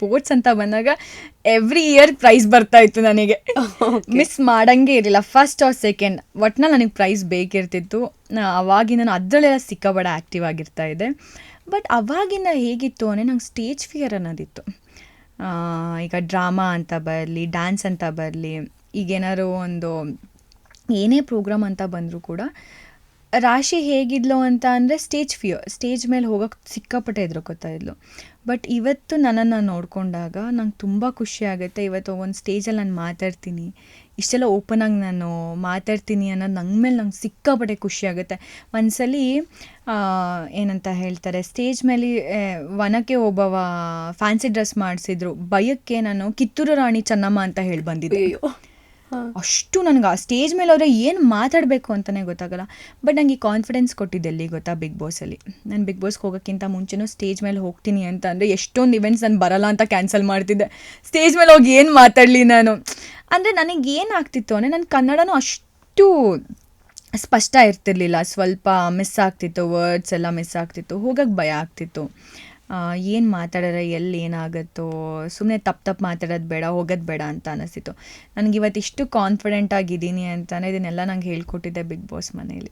Sports ಅಂತ ಬಂದಾಗ every year price ಬರ್ತಾ ಇತ್ತು ನನಗೆ. ಮಿಸ್ ಮಾಡಂಗೆ ಇರಲಿಲ್ಲ, ಫಸ್ಟ್ ಆರ್ ಸೆಕೆಂಡ್ ಒಟ್ನಲ್ಲಿ ನನಗೆ ಪ್ರೈಸ್ ಬೇಕಿರ್ತಿತ್ತು. ಅವಾಗಿನ ನಾನು ಅದರಲ್ಲೆಲ್ಲ ಸಿಕ್ಕಾಬಡ ಆ್ಯಕ್ಟಿವ್ ಆಗಿರ್ತಾ ಇದ್ದೆ. ಬಟ್ ಅವಾಗಿನ ಹೇಗಿತ್ತು ಅಂದರೆ ನಂಗೆ ಸ್ಟೇಜ್ ಫಿಯರ್ ಅನ್ನೋದಿತ್ತು. ಈಗ ಡ್ರಾಮಾ ಅಂತ ಬರಲಿ, ಡ್ಯಾನ್ಸ್ ಅಂತ ಬರಲಿ, ಈಗೇನಾದ್ರು ಒಂದು ಏನೇ ಪ್ರೋಗ್ರಾಮ್ ಅಂತ ಬಂದರೂ ಕೂಡ ರಾಶಿ ಹೇಗಿದ್ಲು ಅಂತ ಅಂದರೆ ಸ್ಟೇಜ್ ಮೇಲೆ ಹೋಗೋಕ್ಕೆ ಸಿಕ್ಕಾಪಟ್ಟೆ ಹೆದರ್ಕೋತಾ ಇದ್ಲು. ಬಟ್ ಇವತ್ತು ನನ್ನನ್ನು ನೋಡಿಕೊಂಡಾಗ ನಂಗೆ ತುಂಬ ಖುಷಿ ಆಗುತ್ತೆ. ಇವತ್ತು ಒಂದು ಸ್ಟೇಜಲ್ಲಿ ನಾನು ಮಾತಾಡ್ತೀನಿ, ಇಷ್ಟೆಲ್ಲ ಓಪನಾಗಿ ನಾನು ಮಾತಾಡ್ತೀನಿ ಅನ್ನೋದು ನಂಗೆ ಸಿಕ್ಕಾಪಟ್ಟೆ ಖುಷಿ ಆಗುತ್ತೆ. ಒಂದ್ಸಲಿ ಏನಂತ ಹೇಳ್ತಾರೆ, ಸ್ಟೇಜ್ ಮೇಲೆ ವನಕ್ಕೆ ಒಬ್ಬವ ಫ್ಯಾನ್ಸಿ ಡ್ರೆಸ್ ಮಾಡಿಸಿದ್ರು, ಭಯಕ್ಕೆ ನಾನು ಕಿತ್ತೂರು ರಾಣಿ ಚೆನ್ನಮ್ಮ ಅಂತ ಹೇಳಿ ಬಂದಿದ್ದೆ. ಅಷ್ಟು ನನಗೆ ಆ ಸ್ಟೇಜ್ ಮೇಲೆ ಹೋದರೆ ಏನು ಮಾತಾಡಬೇಕು ಅಂತಲೇ ಗೊತ್ತಾಗಲ್ಲ. ಬಟ್ ನನಗೆ ಈ ಕಾನ್ಫಿಡೆನ್ಸ್ ಕೊಟ್ಟಿದ್ದೆ ಎಲ್ಲಿ ಗೊತ್ತಾ, ಬಿಗ್ ಬಾಸಲ್ಲಿ. ನಾನು ಬಿಗ್ ಬಾಸ್ಗೆ ಹೋಗೋಕ್ಕಿಂತ ಮುಂಚೆನೂ ಸ್ಟೇಜ್ ಮೇಲೆ ಹೋಗ್ತೀನಿ ಅಂತ ಅಂದರೆ ಎಷ್ಟೊಂದು ಇವೆಂಟ್ಸ್ ನಾನು ಬರಲ್ಲ ಅಂತ ಕ್ಯಾನ್ಸಲ್ ಮಾಡ್ತಿದ್ದೆ. ಸ್ಟೇಜ್ ಮೇಲೆ ಹೋಗಿ ಏನು ಮಾತಾಡಲಿ ನಾನು ಅಂದರೆ ನನಗೆ ಏನಾಗ್ತಿತ್ತು ಅಂದರೆ ನನ್ನ ಕನ್ನಡನೂ ಅಷ್ಟು ಸ್ಪಷ್ಟ ಇರ್ತಿರ್ಲಿಲ್ಲ, ಸ್ವಲ್ಪ ಮಿಸ್ ಆಗ್ತಿತ್ತು, ವರ್ಡ್ಸ್ ಎಲ್ಲ ಮಿಸ್ ಆಗ್ತಿತ್ತು, ಹೋಗೋಕ್ಕೆ ಭಯ ಆಗ್ತಿತ್ತು. ಏನು ಮಾತಾಡಿದ್ರೆ ಎಲ್ಲಿ ಏನಾಗುತ್ತೋ, ಸುಮ್ಮನೆ ತಪ್ಪು ಮಾತಾಡೋದು ಬೇಡ, ಹೋಗೋದು ಬೇಡ ಅಂತ ಅನಿಸ್ತಿತ್ತು ನನಗೆ. ಇವತ್ತು ಇಷ್ಟು ಕಾನ್ಫಿಡೆಂಟ್ ಆಗಿದ್ದೀನಿ ಅಂತಲೇ ಇದನ್ನೆಲ್ಲ ನಂಗೆ ಹೇಳ್ಕೊಟ್ಟಿದ್ದೆ ಬಿಗ್ ಬಾಸ್ ಮನೇಲಿ.